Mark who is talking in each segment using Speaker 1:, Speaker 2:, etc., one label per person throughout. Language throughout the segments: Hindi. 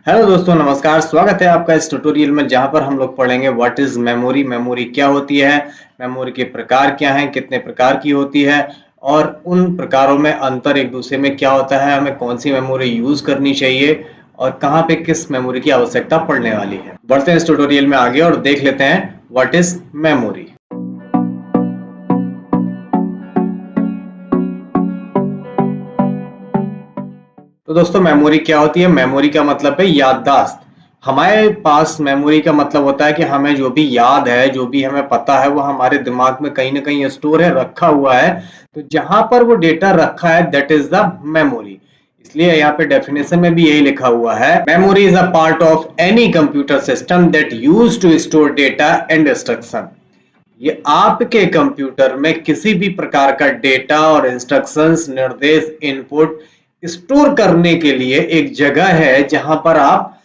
Speaker 1: हेलो दोस्तों, नमस्कार। स्वागत है आपका इस ट्यूटोरियल में जहां पर हम लोग पढ़ेंगे व्हाट इज मेमोरी, मेमोरी क्या होती है, मेमोरी के प्रकार क्या हैं, कितने प्रकार की होती है और उन प्रकारों में अंतर एक दूसरे में क्या होता है, हमें कौन सी मेमोरी यूज करनी चाहिए और कहां पे किस मेमोरी की आवश्यकता पड़ने वाली है। बढ़ते हैं इस ट्यूटोरियल में आगे और देख लेते हैं व्हाट इज मेमोरी। तो दोस्तों, मेमोरी क्या होती है? मेमोरी का मतलब है याददाश्त। हमारे पास मेमोरी का मतलब होता है कि हमें जो भी याद है, जो भी हमें पता है, वो हमारे दिमाग में कहीं ना कहीं स्टोर है, रखा हुआ है। तो जहां पर वो डेटा रखा है, दैट इज द मेमोरी। इसलिए यहाँ पे डेफिनेशन में भी यही लिखा हुआ है, memory is a part of any computer system that use to store data and instruction. ये आपके कंप्यूटर में किसी भी प्रकार का डेटा और इंस्ट्रक्शंस, निर्देश, इनपुट स्टोर करने के लिए एक जगह है जहां पर आप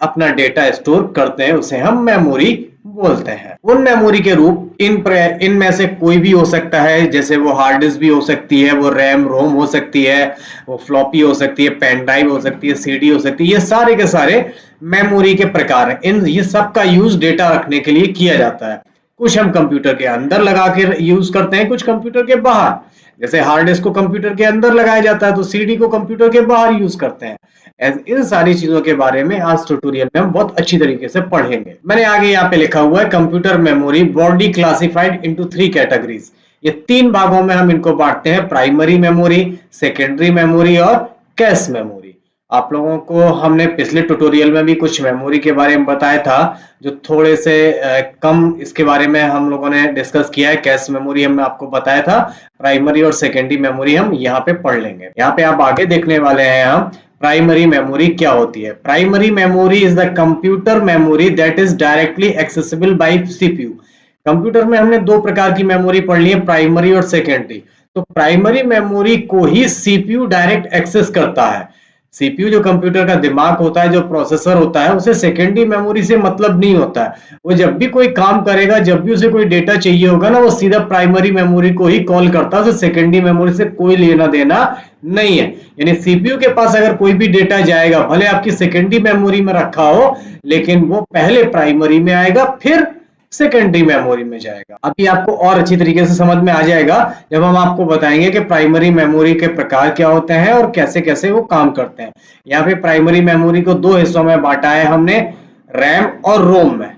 Speaker 1: अपना डेटा स्टोर करते हैं, उसे हम मेमोरी बोलते हैं। उन मेमोरी के रूप इनमें से कोई भी हो सकता है, जैसे वो हार्ड डिस्क भी हो सकती है, वो रैम रोम हो सकती है, वो फ्लॉपी हो सकती है, पेन ड्राइव हो सकती है, सीडी हो सकती है। ये सारे के सारे मेमोरी के प्रकार हैं। ये सब का यूज डेटा रखने के लिए किया जाता है। कुछ हम कंप्यूटर के अंदर लगा के यूज करते हैं, कुछ कंप्यूटर के बाहर। जैसे हार्ड डिस्क को कंप्यूटर के अंदर लगाया जाता है, तो सीडी को कंप्यूटर के बाहर यूज करते हैं। इन सारी चीजों के बारे में आज ट्यूटोरियल में हम बहुत अच्छी तरीके से पढ़ेंगे। मैंने आगे यहाँ पे लिखा हुआ है, computer memory body classified into 3 categories. ये 3 भागों में हम इनको बांटते हैं, प्राइमरी मेमोरी, सेकेंडरी मेमोरी और कैश मेमोरी। आप लोगों को हमने पिछले ट्यूटोरियल में भी कुछ मेमोरी के बारे में बताया था, जो थोड़े से कम इसके बारे में हम लोगों ने डिस्कस किया है। कैश मेमोरी हमने आपको बताया था, प्राइमरी और सेकेंडरी मेमोरी हम यहाँ पे पढ़ लेंगे। यहाँ पे आप आगे देखने वाले हैं हम प्राइमरी मेमोरी क्या होती है। Primary memory is the computer memory that is directly accessible bye CPU. Computer में हमने 2 प्रकार की मेमोरी पढ़ ली है, प्राइमरी और सेकेंडरी। तो प्राइमरी मेमोरी को ही सीपीयू डायरेक्ट एक्सेस करता है। सीपीयू जो कंप्यूटर का दिमाग होता है, जो प्रोसेसर होता है, उसे सेकेंडरी मेमोरी से मतलब नहीं होता है। वो जब भी कोई काम करेगा, जब भी उसे कोई डेटा चाहिए होगा ना, वो सीधा प्राइमरी मेमोरी को ही कॉल करता है। उसे सेकेंडरी मेमोरी से कोई लेना देना नहीं है। यानी सीपीयू के पास अगर कोई भी डेटा जाएगा, भले आपकी सेकेंडरी मेमोरी में रखा हो, लेकिन वो पहले प्राइमरी में आएगा, फिर सेकेंडरी मेमोरी में जाएगा। अभी आपको और अच्छी तरीके से समझ में आ जाएगा जब हम आपको बताएंगे कि प्राइमरी मेमोरी के प्रकार क्या होते हैं और कैसे कैसे वो काम करते हैं। यहाँ पे प्राइमरी मेमोरी को 2 हिस्सों में बांटा है हमने, रैम और रोम में।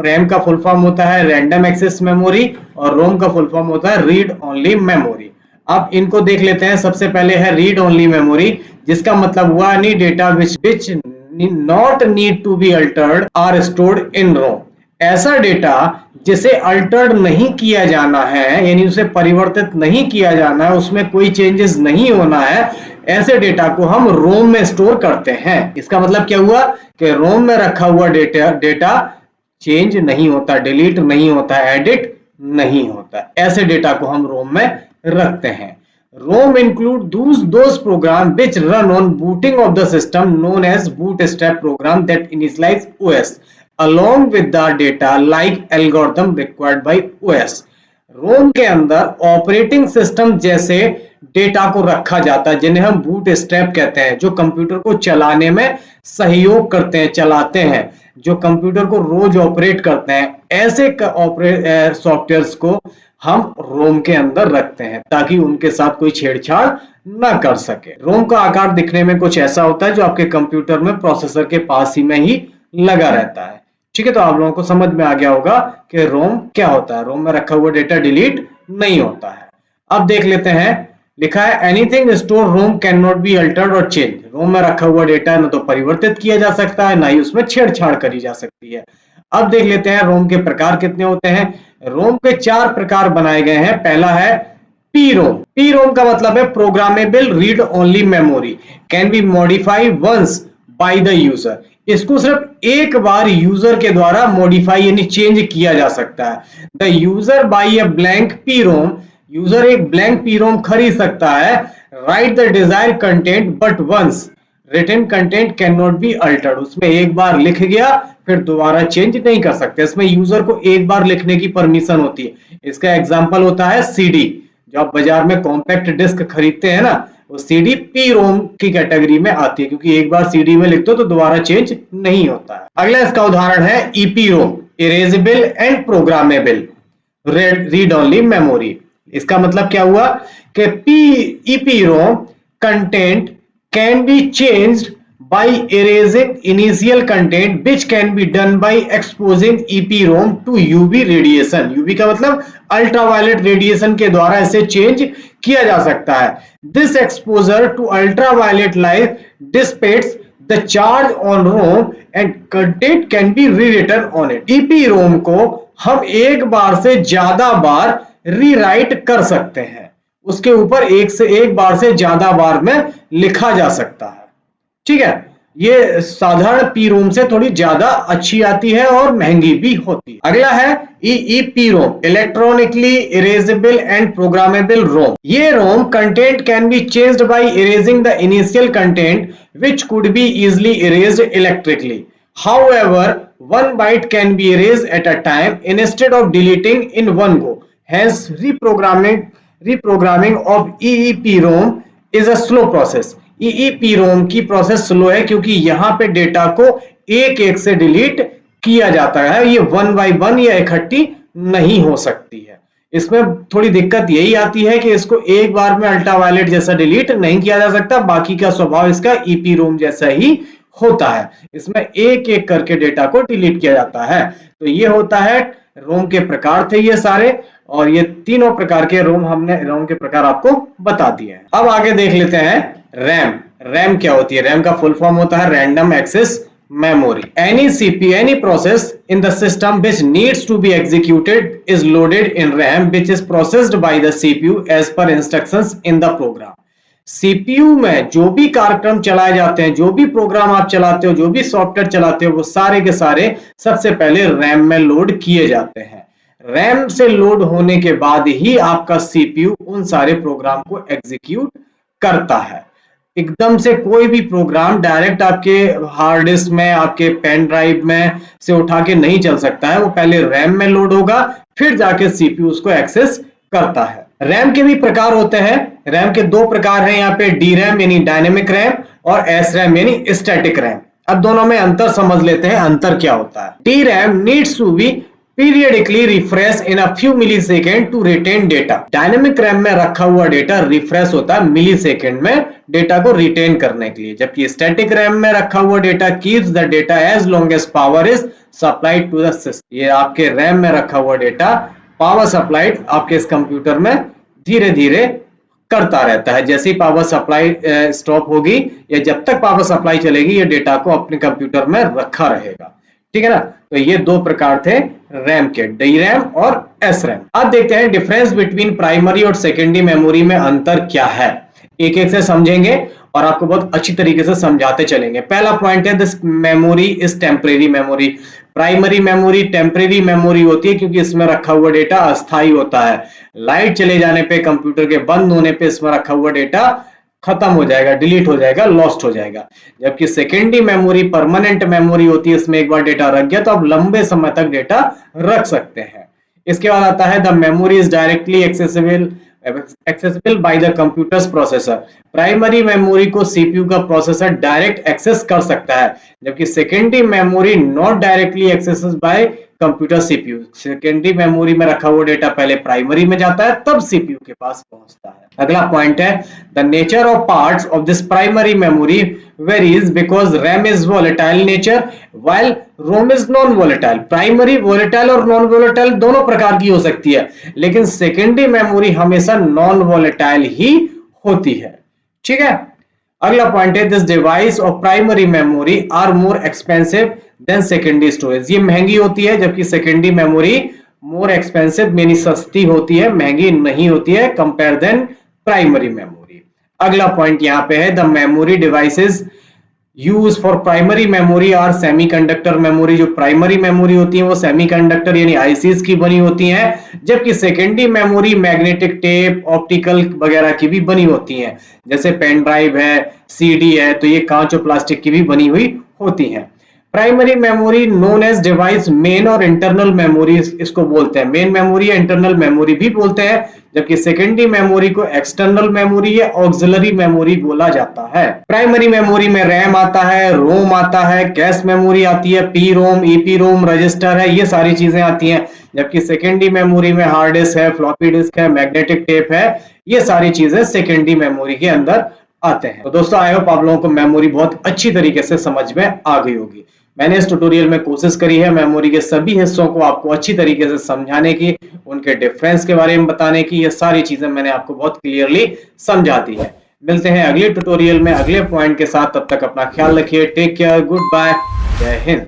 Speaker 1: रैम का फुल फॉर्म होता है रैंडम एक्सेस मेमोरी और रोम का फुल फॉर्म होता है रीड ओनली मेमोरी। अब इनको देख लेते हैं। सबसे पहले है रीड ओनली मेमोरी, जिसका मतलब हुआ any data which not need to be altered are stored in ROM. ऐसा डेटा जिसे अल्टर्ड नहीं किया जाना है, यानी उसे परिवर्तित नहीं किया जाना है, उसमें कोई चेंजेस नहीं होना है, ऐसे डेटा को हम रोम में स्टोर करते हैं। इसका मतलब क्या हुआ कि रोम में रखा हुआ डेटा चेंज नहीं होता, डिलीट नहीं होता, एडिट नहीं होता। ऐसे डेटा को हम रोम में रखते हैं। रोम include those program which run on booting of the system known as bootstrap program that initialize OS along with the data like algorithm required by OS। रोम के अंदर ऑपरेटिंग सिस्टम जैसे डेटा को रखा जाता है, जिन्हें हम बूट स्ट्रैप कहते हैं, जो कंप्यूटर को चलाने में सहयोग करते हैं, चलाते हैं, जो कंप्यूटर को रोज ऑपरेट करते हैं। ऐसे सॉफ्टवेयर्स को हम रोम के अंदर रखते हैं ताकि उनके साथ कोई छेड़छाड़ ना कर सके। रोम का आकार दिखने में कुछ ऐसा होता है, जो आपके कंप्यूटर में प्रोसेसर के पास ही में ही लगा रहता है। ठीक है, तो आप लोगों को समझ में आ गया होगा कि रोम क्या होता है। रोम में रखा हुआ डेटा डिलीट नहीं होता है। अब देख लेते हैं, लिखा है anything store ROM can not be altered और चेंज। रोम में रखा हुआ डेटा न तो परिवर्तित किया जा सकता है, ना ही उसमें छेड़छाड़ करी जा सकती है। अब देख लेते हैं रोम के प्रकार कितने होते हैं। रोम के 4 प्रकार बनाए गए हैं। पहला है पी रोम। पी रोम का मतलब है programmable read only memory, can be modify once by the user. इसको सिर्फ एक बार यूजर के द्वारा मॉडिफाई यानी चेंज किया जा सकता है। The user buy a blank P ROM, user एक ब्लैंक पी रोम खरीद सकता है। Write the desire content but once written content can not be altered. उसमें एक बार लिख गया, फिर दोबारा चेंज नहीं कर सकते। इसमें यूजर को एक बार लिखने की परमिशन होती है। इसका एग्जांपल होता है सीडी। जो आप बाजार में कॉम्पैक्ट डिस्क खरीदते हैं ना, वो सीडी पी रोम की कैटेगरी में आती है, क्योंकि एक बार सीडी में लिख दो तो दोबारा चेंज नहीं होता है। अगला इसका उदाहरण है EP ROM, erasable and programmable read only memory. इसका मतलब क्या हुआ कि EP ROM content can be changed by erasing initial content which can be done by exposing EPROM to UV radiation। UV का मतलब अल्ट्रावायलेट रेडिएशन के द्वारा इसे चेंज किया जा सकता है। This exposure to ultraviolet light dissipates the charge on ROM and content can be rewritten on it। EPROM को हम एक बार से ज्यादा बार रीराइट कर सकते हैं, उसके ऊपर एक से एक बार से ज्यादा बार में लिखा जा सकता है। ठीक है, ये साधारण पी रोम से थोड़ी ज्यादा अच्छी आती है और महंगी भी होती है। अगला है EEPROM, electronically erasable and programmable ROM. ये ROM content can be changed by erasing the initial content which could be easily erased electrically. However one byte can be erased at a time instead of deleting in one go. Hence reprogramming of EEPROM is a slow process। EEPROM की प्रोसेस स्लो है क्योंकि यहाँ पे डेटा को एक एक से डिलीट किया जाता है, ये वन बाय वन या इकट्ठी नहीं हो सकती है। इसमें थोड़ी दिक्कत यही आती है कि इसको एक बार में अल्ट्रावायलेट जैसा डिलीट नहीं किया जा सकता, बाकी का स्वभाव इसका EEPROM जैसा ही होता है। इसमें एक एक करके डेटा को डिलीट किया जाता है। तो ये होता है, रोम के प्रकार थे ये सारे, और ये तीनों प्रकार के रोम के प्रकार आपको बता दिए हैं। अब आगे देख लेते हैं रैम। रैम क्या होती है? रैम का फुल फॉर्म होता है random access memory। Any CPU, any process in the system which needs to be executed is loaded in RAM, which is processed by the CPU as per instructions in the program। CPU में जो भी कार्यक्रम चलाए जाते हैं, जो भी प्रोग्राम आप चलाते हो, जो भी सॉफ्टवेयर चलाते हो, वो सारे के सारे सबसे पहले रैम में लोड किए जाते हैं। रैम से लोड होने के बाद ही आपका CPU उन सारे प्रोग्राम को एग्जीक्यूट करता है। एकदम से कोई भी प्रोग्राम डायरेक्ट आपके हार्ड डिस्क में, आपके पेन ड्राइव में से उठा के नहीं चल सकता है, वो पहले रैम में लोड होगा, फिर जाके सीपीयू उसको एक्सेस करता है। रैम के भी प्रकार होते हैं। रैम के दो प्रकार हैं यहाँ पे, डी रैम यानी डायनेमिक रैम और एस रैम यानी स्टैटिक रैम। अब दोनों में अंतर समझ लेते हैं, अंतर क्या होता है। D RAM needs to be periodically refresh in a few millisecond to retain data। Dynamic RAM में रखा हुआ डेटा रिफ्रेश होता है मिलीसेकंड में डेटा को रिटेन करने के लिए, जबकि स्टैटिक रैम में रखा हुआ data keeps the data as long as power is supplied to the system. ये आपके रैम में रखा हुआ डेटा पावर सप्लाइड आपके इस कंप्यूटर में धीरे धीरे करता रहता है। जैसे ही पावर सप्लाई स्टॉप होगी या जब तक पावर सप्लाई चलेगी, ये डेटा को अपने कंप्यूटर में रखा रहेगा। ठीक है ना। तो ये दो प्रकार थे रैम के, डी रैम और एस रैम। अब देखते हैं डिफरेंस बिटवीन प्राइमरी और सेकेंडरी मेमोरी में अंतर क्या है। एक एक से समझेंगे और आपको बहुत अच्छी तरीके से समझाते चलेंगे। पहला पॉइंट है, this memory is temporary memory. Primary memory temporary memory होती है क्योंकि इसमें रखा हुआ डेटा अस्थायी होता है। लाइट चले जाने पे, कंप्यूटर के बंद होने पे इसमें रखा हुआ डेटा खत्म हो जाएगा, डिलीट हो जाएगा, लॉस्ट हो जाएगा। जबकि सेकेंडरी मेमोरी परमानेंट मेमोरी होती है, इसमें एक बार डेटा रख गया तो आप लंबे समय तक डेटा रख सकते हैं। इसके बाद आता है the memory is directly accessible by the computers processor. Primary memory को सीपीयू का प्रोसेसर डायरेक्ट एक्सेस कर सकता है, जबकि secondary memory not directly accessible bye computer CPU. Secondary memory में रखा हुआ डेटा पहले प्राइमरी में जाता है, तब सीपीयू के पास पहुंचता है। अगला पॉइंट है, the nature of parts of this primary memory varies because RAM is volatile nature while ROM is non volatile. Primary volatile और नॉन वोलेटाइल दोनों प्रकार की हो सकती है, लेकिन सेकेंडरी मेमोरी हमेशा नॉन वोलेटाइल ही होती है। ठीक है। अगला पॉइंट है, this device of primary memory are more expensive than secondary storage. ये महंगी होती है, जबकि सेकेंडरी मेमोरी मोर एक्सपेंसिव यानी सस्ती होती है, महंगी नहीं होती है कंपेयर देन प्राइमरी मेमोरी। अगला पॉइंट यहाँ पे है, the memory devices use for primary memory are semiconductor memory. जो प्राइमरी मेमोरी होती है वो सेमीकंडक्टर यानी आईसीज की बनी होती हैं, जबकि secondary memory magnetic tape, optical वगैरह की भी बनी होती हैं। जैसे पेन ड्राइव है, सीडी है, तो ये कांच और प्लास्टिक की भी बनी हुई होती हैं। Primary memory known edge device main और इंटरनल मेमोरी इसको बोलते हैं। मेन मेमोरी या इंटरनल मेमोरी भी बोलते हैं, जबकि सेकेंडरी मेमोरी को एक्सटर्नल मेमोरी या ऑक्सिलरी मेमोरी बोला जाता है। प्राइमरी मेमोरी में रैम आता है, रोम आता है, कैश मेमोरी आती है, पी रोम, ईपी रोम, रजिस्टर है, ये सारी चीजें आती हैं। जबकि सेकेंडरी मेमोरी में हार्ड डिस्क है, फ्लॉपी डिस्क है, मैग्नेटिक टेप है, ये सारी चीजें सेकेंडरी मेमोरी के अंदर आते हैं। तो दोस्तों आई होप आप लोगों को मेमोरी बहुत अच्छी तरीके से समझ में आ गई होगी। मैंने इस ट्यूटोरियल में कोशिश करी है मेमोरी के सभी हिस्सों को आपको अच्छी तरीके से समझाने की, उनके डिफरेंस के बारे में बताने की, ये सारी चीजें मैंने आपको बहुत क्लियरली समझा दी है। मिलते हैं अगले ट्यूटोरियल में अगले पॉइंट के साथ, तब तक अपना ख्याल रखिए। टेक केयर, गुड बाय, जय हिंद।